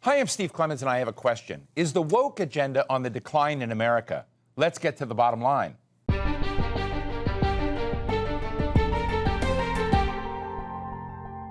Hi, I'm Steve Clemons, and I have a question. Is the woke agenda on the decline in America? Let's get to the bottom line.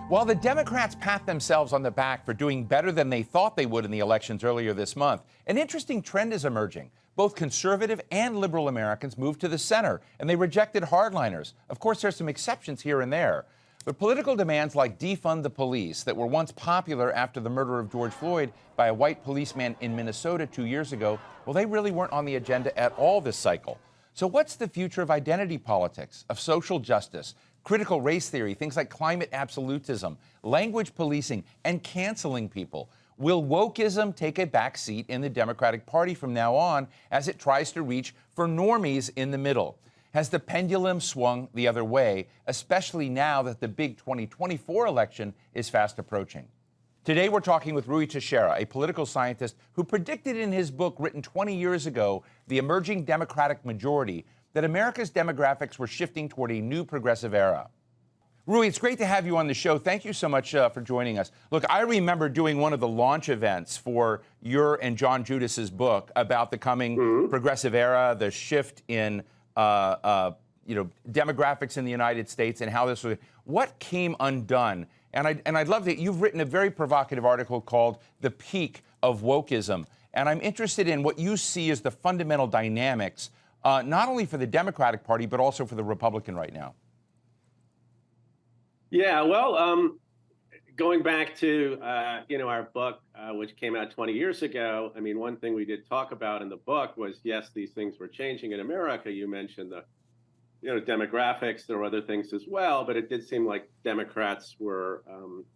While the Democrats pat themselves on the back for doing better than they thought they would in the elections earlier this month, an interesting trend is emerging. Both conservative and liberal Americans moved to the center, and they rejected hardliners. Of course, there's some exceptions here and there. But political demands like defund the police that were once popular after the murder of George Floyd by a white policeman in Minnesota 2 years ago, well, they really weren't on the agenda at all this cycle. So what's the future of identity politics, of social justice, critical race theory, things like climate absolutism, language policing, and canceling people? Will wokism take a back seat in the Democratic Party from now on as it tries to reach for normies in the middle? Has the pendulum swung the other way, especially now that the big 2024 election is fast approaching? Today, we're talking with Ruy Teixeira, a political scientist who predicted in his book written 20 years ago, The Emerging Democratic Majority, that America's demographics were shifting toward a new progressive era. Ruy, it's great to have you on the show. Thank you so much for joining us. Look, I remember doing one of the launch events for your and John Judas's book about the coming progressive era, the shift in demographics in the United States and how this was, what came undone? And I'd love to, you've written a very provocative article called The Peak of Wokism. And I'm interested in what you see as the fundamental dynamics, not only for the Democratic Party, but also for the Republican right now. Yeah, well, going back to, our book, which came out 20 years ago, I mean, one thing we did talk about in the book was, yes, these things were changing in America. You mentioned the, demographics. There were other things as well, but it did seem like Democrats were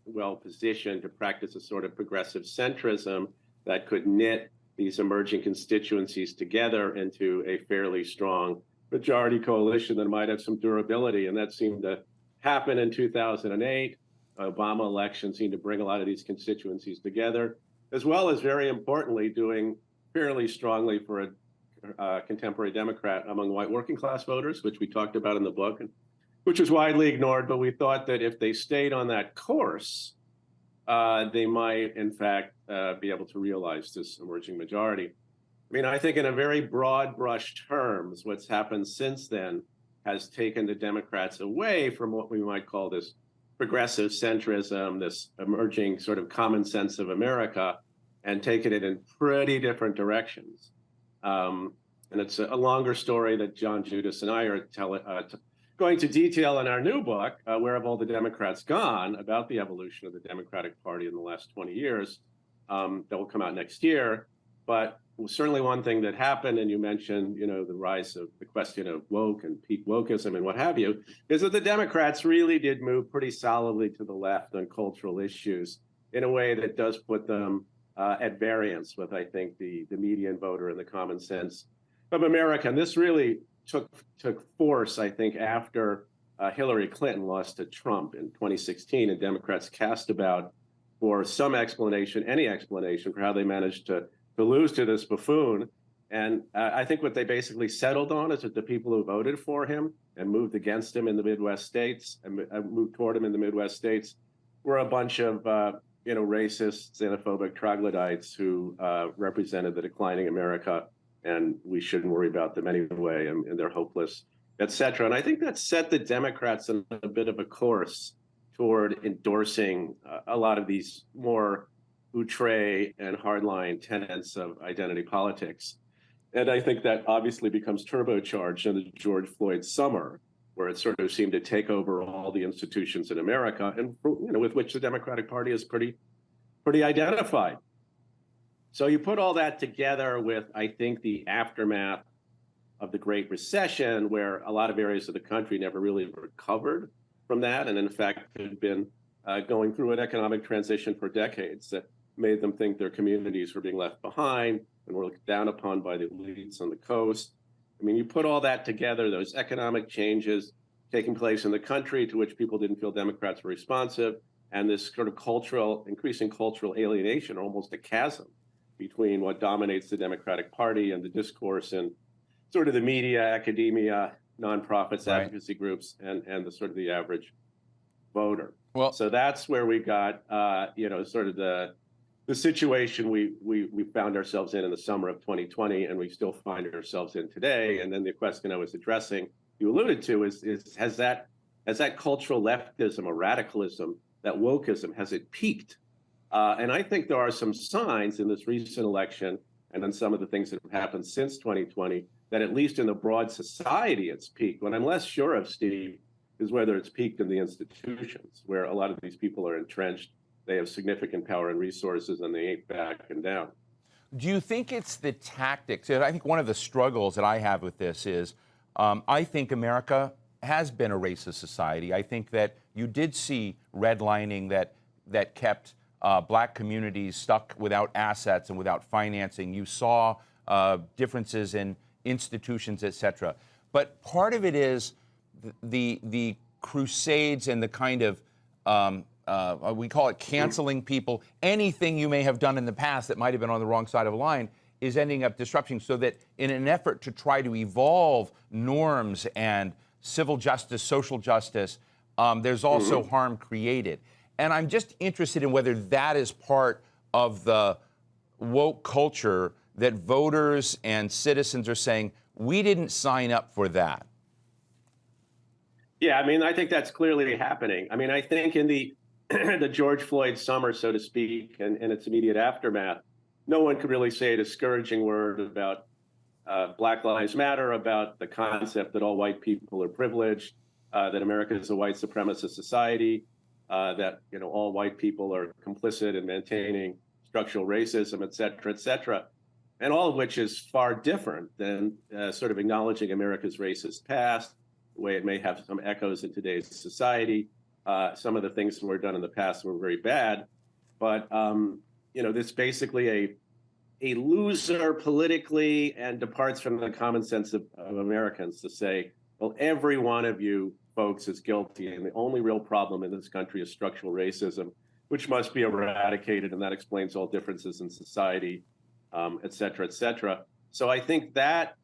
well positioned to practice a sort of progressive centrism that could knit these emerging constituencies together into a fairly strong majority coalition that might have some durability. And that seemed to happen in 2008. Obama election seemed to bring a lot of these constituencies together, as well as, very importantly, doing fairly strongly for a contemporary Democrat among white working class voters, which we talked about in the book, and which was widely ignored. But we thought that if they stayed on that course, they might, in fact, be able to realize this emerging majority. I mean, I think in a very broad brush terms, what's happened since then has taken the Democrats away from what we might call this progressive centrism, this emerging sort of common sense of America, and taken it in pretty different directions. And it's a longer story that John Judas and I are going to detail in our new book, Where Have All the Democrats Gone?, about the evolution of the Democratic Party in the last 20 years, that will come out next year. But certainly one thing that happened, and you mentioned, the rise of the question of woke and peak wokism and what have you, is that the Democrats really did move pretty solidly to the left on cultural issues in a way that does put them at variance with, I think, the median voter and the common sense of America. And this really took force, I think, after Hillary Clinton lost to Trump in 2016, and Democrats cast about for some explanation, any explanation for how they managed to lose to this buffoon. And I think what they basically settled on is that the people who voted for him and moved against him in the Midwest states and moved toward him in the Midwest states were a bunch of, racist, xenophobic troglodytes who represented the declining America, and we shouldn't worry about them anyway, and they're hopeless, et cetera. And I think that set the Democrats on a bit of a course toward endorsing a lot of these more outre and hardline tenets of identity politics. And I think that obviously becomes turbocharged in the George Floyd summer, where it sort of seemed to take over all the institutions in America, and with which the Democratic Party is pretty identified. So you put all that together with, I think, the aftermath of the Great Recession, where a lot of areas of the country never really recovered from that, and in fact had been going through an economic transition for decades that made them think their communities were being left behind and were looked down upon by the elites on the coast. I mean, you put all that together, those economic changes taking place in the country to which people didn't feel Democrats were responsive, and this sort of increasing cultural alienation, almost a chasm between what dominates the Democratic Party and the discourse in sort of the media, academia, nonprofits, advocacy groups, and the sort of the average voter. Well, so that's where we got, sort of the the situation we found ourselves in the summer of 2020, and we still find ourselves in today. And then the question I was addressing, you alluded to, is has that cultural leftism or radicalism, that wokism, has it peaked? And I think there are some signs in this recent election and in some of the things that have happened since 2020 that at least in the broad society it's peaked. What I'm less sure of, Steve, is whether it's peaked in the institutions where a lot of these people are entrenched. They have significant power and resources, and they ain't backing down. Do you think it's the tactics? I think one of the struggles that I have with this is I think America has been a racist society. I think that you did see redlining that kept black communities stuck without assets and without financing. You saw differences in institutions, et cetera. But part of it is the crusades and the kind of we call it canceling people. Anything you may have done in the past that might have been on the wrong side of a line is ending up disrupting, so that in an effort to try to evolve norms and civil justice, social justice, there's also harm created. And I'm just interested in whether that is part of the woke culture that voters and citizens are saying, we didn't sign up for that. Yeah, I mean, I think that's clearly happening. I mean, I think in the the George Floyd summer, so to speak, and its immediate aftermath, no one could really say a discouraging word about Black Lives Matter, about the concept that all white people are privileged, that America is a white supremacist society, that all white people are complicit in maintaining structural racism, et cetera, and all of which is far different than sort of acknowledging America's racist past, the way it may have some echoes in today's society. Some of the things that were done in the past were very bad, but this basically a loser politically and departs from the common sense of Americans to say, well, every one of you folks is guilty, and the only real problem in this country is structural racism, which must be eradicated, and that explains all differences in society, et cetera, et cetera. So I think that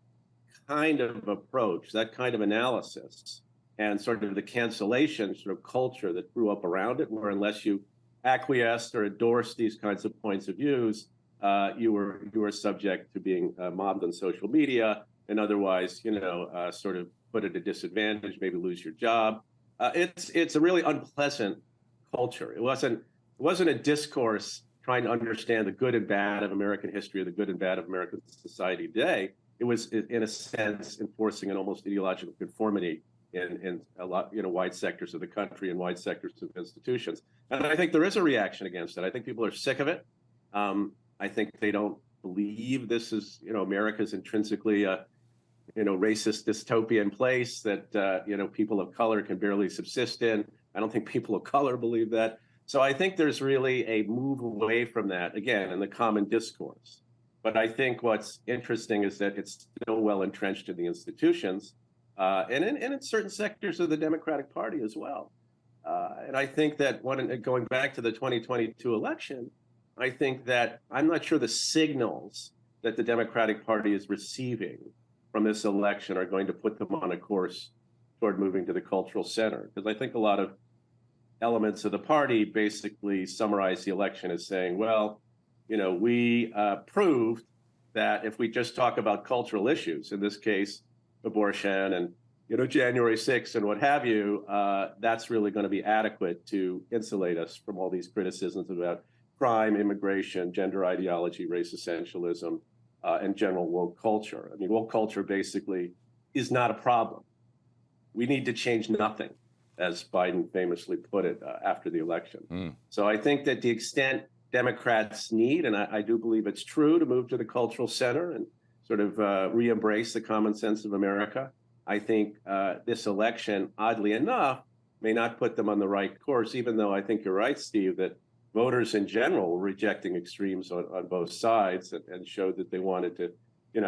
kind of approach, that kind of analysis, and sort of the cancellation sort of culture that grew up around it, where unless you acquiesced or endorsed these kinds of points of views, you were subject to being mobbed on social media and otherwise, sort of put at a disadvantage, maybe lose your job. It's a really unpleasant culture. It wasn't a discourse trying to understand the good and bad of American history or the good and bad of American society today. It was, in a sense, enforcing an almost ideological conformity in a lot, wide sectors of the country and wide sectors of institutions. And I think there is a reaction against it. I think people are sick of it. I think they don't believe this is, America's intrinsically a, racist dystopian place that, people of color can barely subsist in. I don't think people of color believe that. So I think there's really a move away from that, again, in the common discourse. But I think what's interesting is that it's still well entrenched in the institutions and in certain sectors of the Democratic Party as well. And I think that going back to the 2022 election, I think that I'm not sure the signals that the Democratic Party is receiving from this election are going to put them on a course toward moving to the cultural center. Because I think a lot of elements of the party basically summarize the election as saying, well, we proved that if we just talk about cultural issues, in this case, abortion and, January 6th and what have you, that's really going to be adequate to insulate us from all these criticisms about crime, immigration, gender ideology, race essentialism, and general woke culture. I mean, woke culture basically is not a problem. We need to change nothing, as Biden famously put it after the election. So I think that the extent Democrats need, and I do believe it's true, to move to the cultural center and sort of re-embrace the common sense of America, I think this election, oddly enough, may not put them on the right course, even though I think you're right, Steve, that voters in general were rejecting extremes on both sides and showed that they wanted to,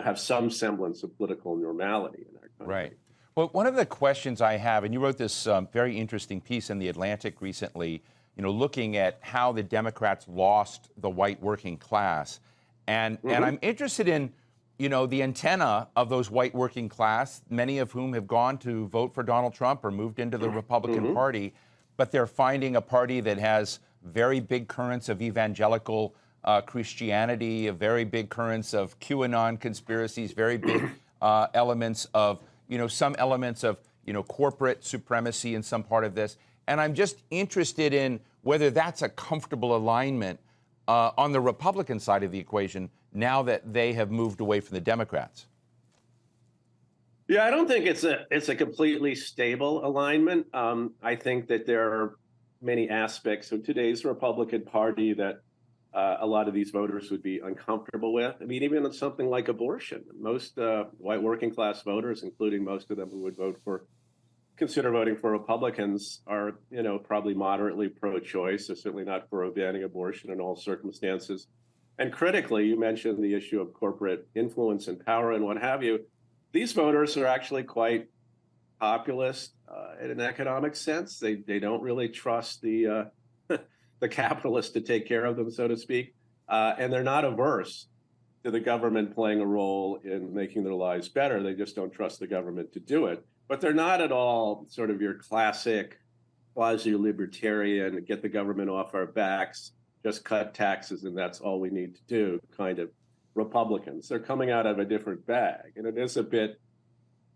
have some semblance of political normality in our country. Right. Well, one of the questions I have, and you wrote this very interesting piece in The Atlantic recently, looking at how the Democrats lost the white working class. And I'm interested in, the antenna of those white working class, many of whom have gone to vote for Donald Trump or moved into the Republican Party, but they're finding a party that has very big currents of evangelical Christianity, a very big currents of QAnon conspiracies, very big elements of, some elements of, corporate supremacy in some part of this. And I'm just interested in whether that's a comfortable alignment on the Republican side of the equation now that they have moved away from the Democrats. Yeah, I don't think it's a completely stable alignment. I think that there are many aspects of today's Republican Party that a lot of these voters would be uncomfortable with. I mean, even on something like abortion, most white working class voters, including most of them who would consider voting for Republicans, are, probably moderately pro-choice. They're certainly not for banning abortion in all circumstances. And critically, you mentioned the issue of corporate influence and power and what have you. These voters are actually quite populist in an economic sense. They don't really trust the the capitalists to take care of them, so to speak, and they're not averse to the government playing a role in making their lives better. They just don't trust the government to do it. But they're not at all sort of your classic quasi-libertarian, get the government off our backs, just cut taxes, and that's all we need to do kind of Republicans. They're coming out of a different bag. And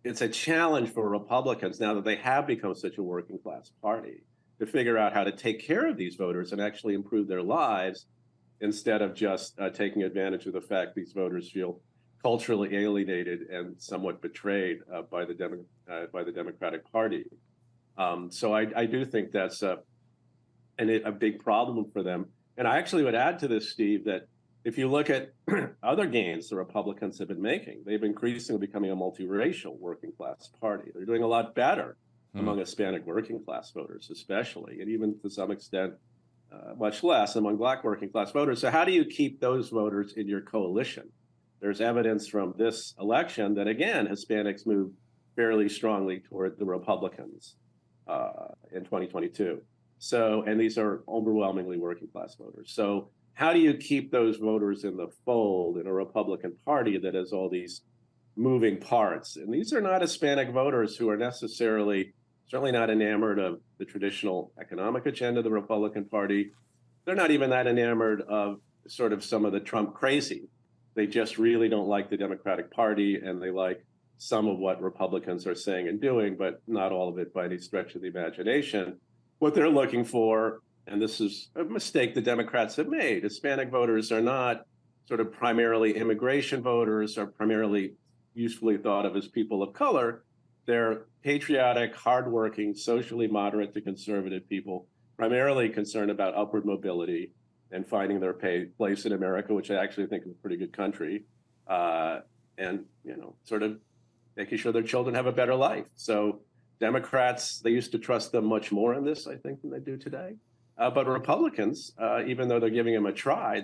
it's a challenge for Republicans now that they have become such a working class party to figure out how to take care of these voters and actually improve their lives instead of just taking advantage of the fact these voters feel culturally alienated and somewhat betrayed by the Democratic Party. So I do think that's a big problem for them. And I actually would add to this, Steve, that if you look at other gains the Republicans have been making, they've increasingly becoming a multiracial working class party. They're doing a lot better among Hispanic working class voters, especially, and even to some extent, much less among Black working class voters. So how do you keep those voters in your coalition? There's evidence from this election that, again, Hispanics moved fairly strongly toward the Republicans in 2022. So, and these are overwhelmingly working class voters. So how do you keep those voters in the fold in a Republican Party that has all these moving parts? And these are not Hispanic voters who are certainly not enamored of the traditional economic agenda of the Republican Party. They're not even that enamored of sort of some of the Trump crazy. They just really don't like the Democratic Party, and they like some of what Republicans are saying and doing, but not all of it by any stretch of the imagination. What they're looking for, and this is a mistake the Democrats have made, Hispanic voters are not sort of primarily immigration voters, are primarily usefully thought of as people of color. They're patriotic, hardworking, socially moderate to conservative people, primarily concerned about upward mobility and finding their place in America, which I actually think is a pretty good country, and sort of making sure their children have a better life. So Democrats, they used to trust them much more in this, I think, than they do today. But Republicans, even though they're giving them a try,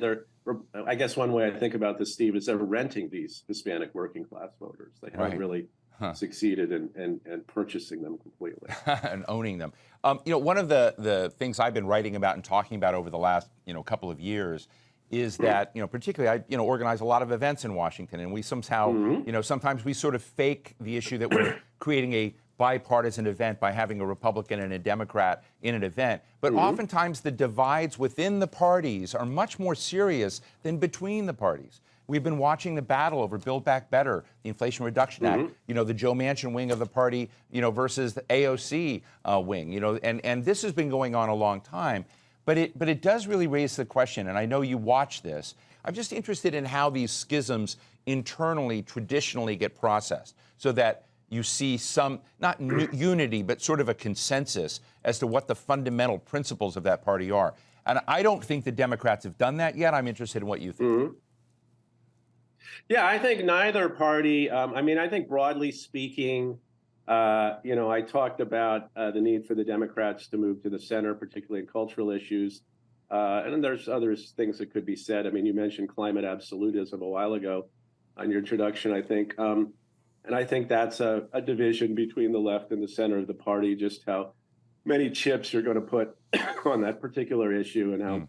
I guess one way I think about this, Steve, is they're renting these Hispanic working class voters. They haven't really succeeded in purchasing them completely. And owning them. One of the things I've been writing about and talking about over the last couple of years is that, particularly I, organize a lot of events in Washington, and we somehow, sometimes we sort of fake the issue that we're creating a bipartisan event by having a Republican and a Democrat in an event. But oftentimes the divides within the parties are much more serious than between the parties. We've been watching the battle over Build Back Better, the Inflation Reduction Act, the Joe Manchin wing of the party, versus the AOC wing, and this has been going on a long time. But it does really raise the question, and I know you watch this. I'm just interested in how these schisms internally, traditionally get processed so that you see some, not unity, but sort of a consensus as to what the fundamental principles of that party are. And I don't think the Democrats have done that yet. I'm interested in what you think. Yeah, I think neither party, I think broadly speaking, I talked about the need for the Democrats to move to the center, particularly in cultural issues. And then there's other things that could be said. I mean, you mentioned climate absolutism a while ago on your introduction, I think. And I think that's a division between the left and the center of the party, just how many chips you're going to put on that particular issue and how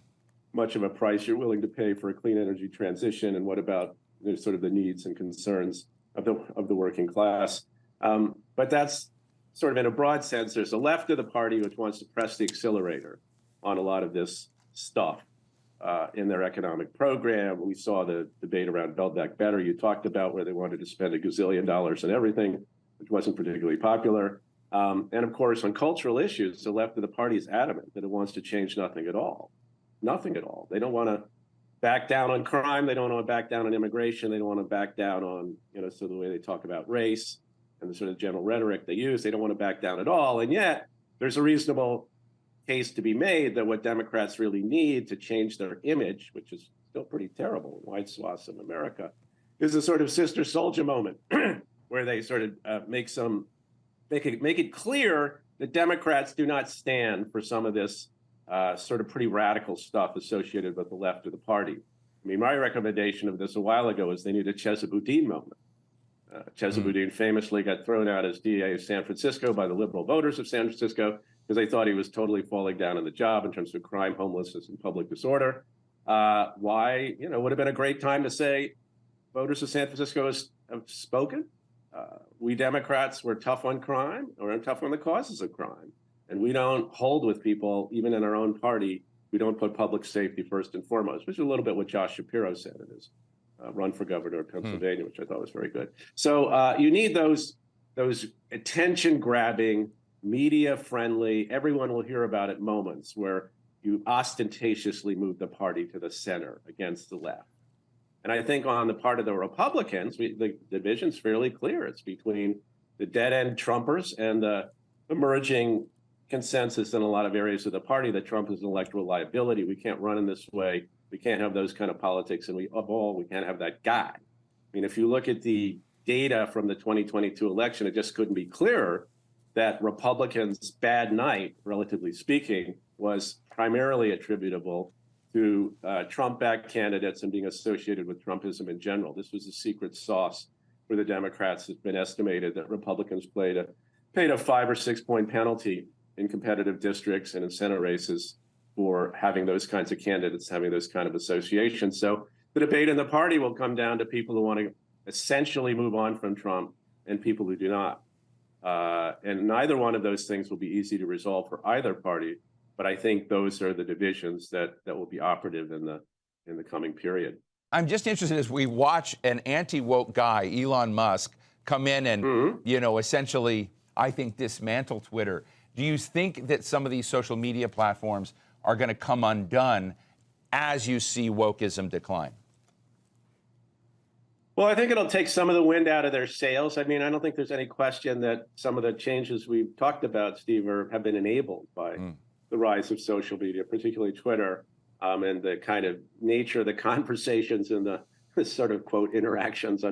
much of a price you're willing to pay for a clean energy transition, and what about sort of the needs and concerns of the working class. But that's sort of in a broad sense. There's a left of the party which wants to press the accelerator on a lot of this stuff. in their economic program. We saw the debate around Build Back Better you talked about, where they wanted to spend $1 gazillion on everything, which wasn't particularly popular. And of course, on cultural issues, the left of the party is adamant that it wants to change nothing at all. Nothing at all. They don't want to back down on crime. They don't want to back down on immigration. They don't want to back down on, so the way they talk about race and the sort of general rhetoric they use, they don't want to back down at all. And yet there's a reasonable case to be made that what Democrats really need to change their image, which is still pretty terrible in wide swaths of America, is a sort of Sister Souljah moment where they sort of make it clear that Democrats do not stand for some of this sort of pretty radical stuff associated with the left of the party. I mean, my recommendation of this a while ago is they need a Chesa Boudin moment. Chesa Boudin famously got thrown out as DA of San Francisco by the liberal voters of San Francisco because they thought he was totally falling down on the job in terms of crime, homelessness, and public disorder. Why, would have been a great time to say, voters of San Francisco have spoken. We Democrats were tough on crime, or tough on the causes of crime. And we don't hold with people, even in our own party, we don't put public safety first and foremost, which is a little bit what Josh Shapiro said in his run for governor of Pennsylvania, which I thought was very good. So you need those attention-grabbing, media-friendly, everyone will hear about it moments where you ostentatiously move the party to the center against the left. And I think on the part of the Republicans, the division's fairly clear. It's between the dead-end Trumpers and the emerging consensus in a lot of areas of the party that Trump is an electoral liability. We can't run in this way. We can't have those kind of politics. And we can't have that guy. I mean, if you look at the data from the 2022 election, it just couldn't be clearer that Republicans' bad night, relatively speaking, was primarily attributable to Trump-backed candidates and being associated with Trumpism in general. This was a secret sauce for the Democrats. It's been estimated that Republicans paid a 5 or 6 point penalty in competitive districts and in Senate races for having those kinds of candidates, having those kind of associations. So the debate in the party will come down to people who want to essentially move on from Trump and people who do not. And neither one of those things will be easy to resolve for either party. But I think those are the divisions that will be operative in the coming period. I'm just interested as we watch an anti-woke guy, Elon Musk, come in and, essentially, I think, dismantle Twitter. Do you think that some of these social media platforms are going to come undone as you see wokeism decline? Well, I think it'll take some of the wind out of their sails. I mean, I don't think there's any question that some of the changes we've talked about, Steve, have been enabled by the rise of social media, particularly Twitter, and the kind of nature of the conversations and the sort of, quote, interactions,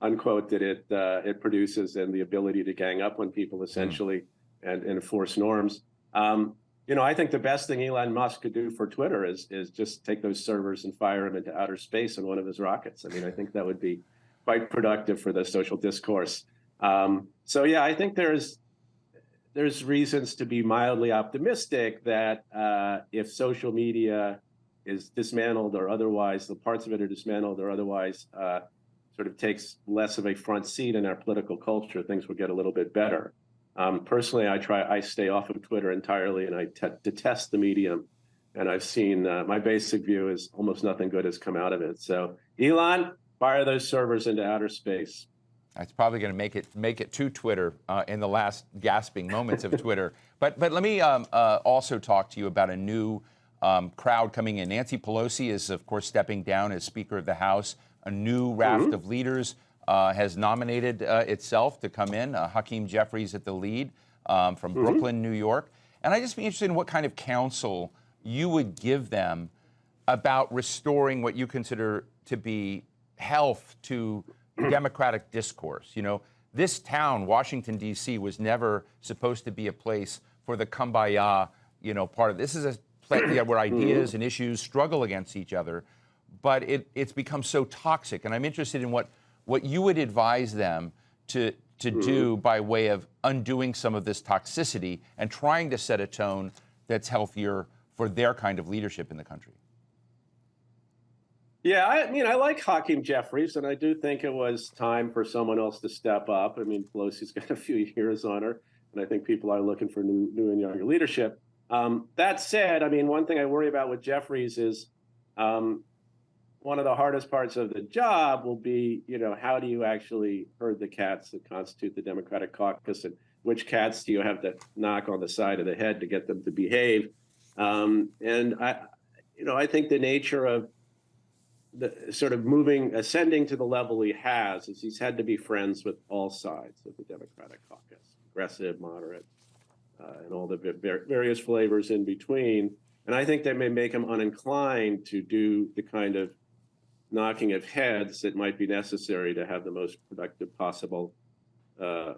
unquote, that it produces, and the ability to gang up on people, essentially, and enforce norms. I think the best thing Elon Musk could do for Twitter is just take those servers and fire them into outer space in one of his rockets. I mean, I think that would be quite productive for the social discourse. So yeah, I think there's reasons to be mildly optimistic that if social media is dismantled or otherwise, the parts of it are dismantled or otherwise sort of takes less of a front seat in our political culture, things will get a little bit better. Personally, I stay off of Twitter entirely, and I detest the medium. And I've seen my basic view is almost nothing good has come out of it. So, Elon, fire those servers into outer space. It's probably going to make it to Twitter in the last gasping moments of Twitter. But let me also talk to you about a new crowd coming in. Nancy Pelosi is, of course, stepping down as Speaker of the House. A new raft of leaders has nominated itself to come in. Hakeem Jeffries at the lead from Brooklyn, New York. And I'd just be interested in what kind of counsel you would give them about restoring what you consider to be health to democratic discourse. This town, Washington, D.C., was never supposed to be a place for the kumbaya, part of this is a place where ideas and issues struggle against each other. But it's become so toxic. And I'm interested in what you would advise them to do by way of undoing some of this toxicity and trying to set a tone that's healthier for their kind of leadership in the country. Yeah, I like Hakeem Jeffries, and I do think it was time for someone else to step up. I mean, Pelosi's got a few years on her, and I think people are looking for new and younger leadership. That said, I mean, one thing I worry about with Jeffries is One of the hardest parts of the job will be, how do you actually herd the cats that constitute the Democratic caucus, and which cats do you have to knock on the side of the head to get them to behave? And I think the nature of the sort of ascending to the level he has is he's had to be friends with all sides of the Democratic caucus, progressive, moderate, and all the various flavors in between. And I think that may make him uninclined to do the kind of knocking of heads that might be necessary to have the most productive possible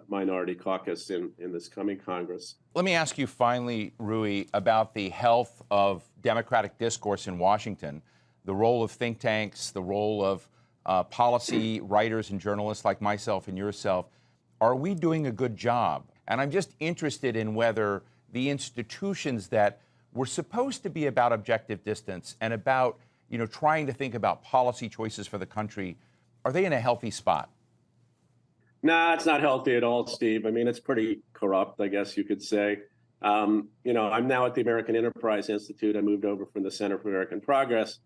minority caucus in this coming Congress. Let me ask you finally, Ruy, about the health of Democratic discourse in Washington, the role of think tanks, the role of policy writers and journalists like myself and yourself. Are we doing a good job? And I'm just interested in whether the institutions that were supposed to be about objective distance and about, trying to think about policy choices for the country, are they in a healthy spot? No, it's not healthy at all, Steve. I mean, it's pretty corrupt, I guess you could say. I'm now at the American Enterprise Institute. I moved over from the Center for American Progress.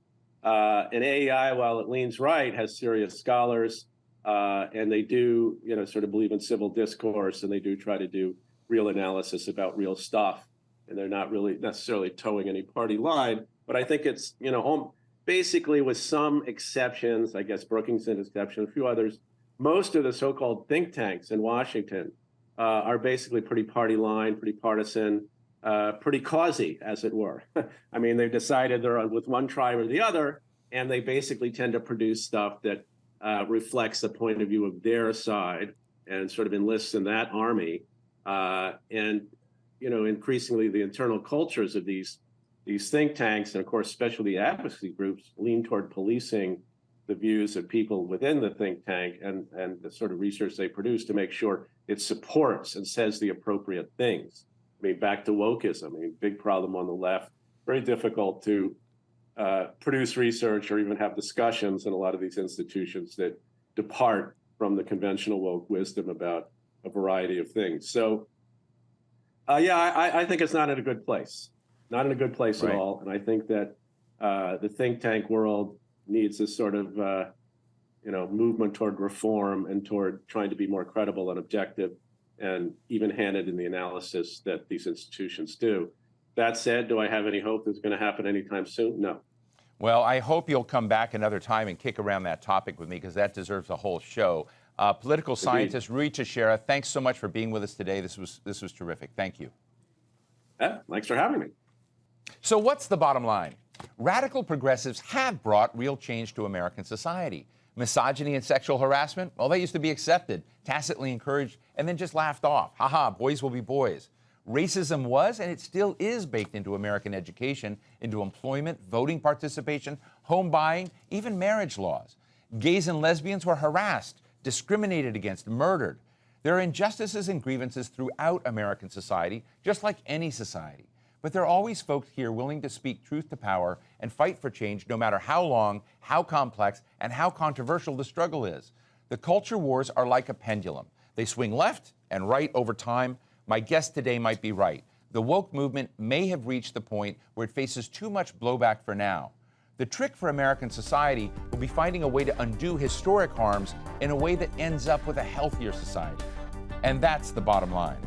And AEI, while it leans right, has serious scholars, and they do, sort of believe in civil discourse, and they do try to do real analysis about real stuff. And they're not really necessarily towing any party line. But I think it's, basically with some exceptions, I guess Brookings an exception, a few others, most of the so-called think tanks in Washington are basically pretty party line, pretty partisan, pretty causey, as it were. I mean, they've decided they're with one tribe or the other, and they basically tend to produce stuff that reflects the point of view of their side and sort of enlists in that army. And increasingly the internal cultures of these think tanks, and of course, especially advocacy groups, lean toward policing the views of people within the think tank and the sort of research they produce to make sure it supports and says the appropriate things. I mean, back to wokism, big problem on the left, very difficult to produce research or even have discussions in a lot of these institutions that depart from the conventional woke wisdom about a variety of things. So, I think it's not in a good place, not in a good place at all. And I think that the think tank world needs this sort of, movement toward reform and toward trying to be more credible and objective and even-handed in the analysis that these institutions do. That said, do I have any hope that's going to happen anytime soon? No. Well, I hope you'll come back another time and kick around that topic with me, because that deserves a whole show. Political scientist Ruy Teixeira, thanks so much for being with us today. This was terrific. Thank you. Yeah, thanks for having me. So what's the bottom line? Radical progressives have brought real change to American society. Misogyny and sexual harassment, well, they used to be accepted, tacitly encouraged, and then just laughed off. Ha-ha, boys will be boys. Racism was, and it still is, baked into American education, into employment, voting participation, home buying, even marriage laws. Gays and lesbians were harassed, discriminated against, murdered. There are injustices and grievances throughout American society, just like any society. But there are always folks here willing to speak truth to power and fight for change, no matter how long, how complex, and how controversial the struggle is. The culture wars are like a pendulum. They swing left and right over time. My guest today might be right. The woke movement may have reached the point where it faces too much blowback for now. The trick for American society will be finding a way to undo historic harms in a way that ends up with a healthier society. And that's the bottom line.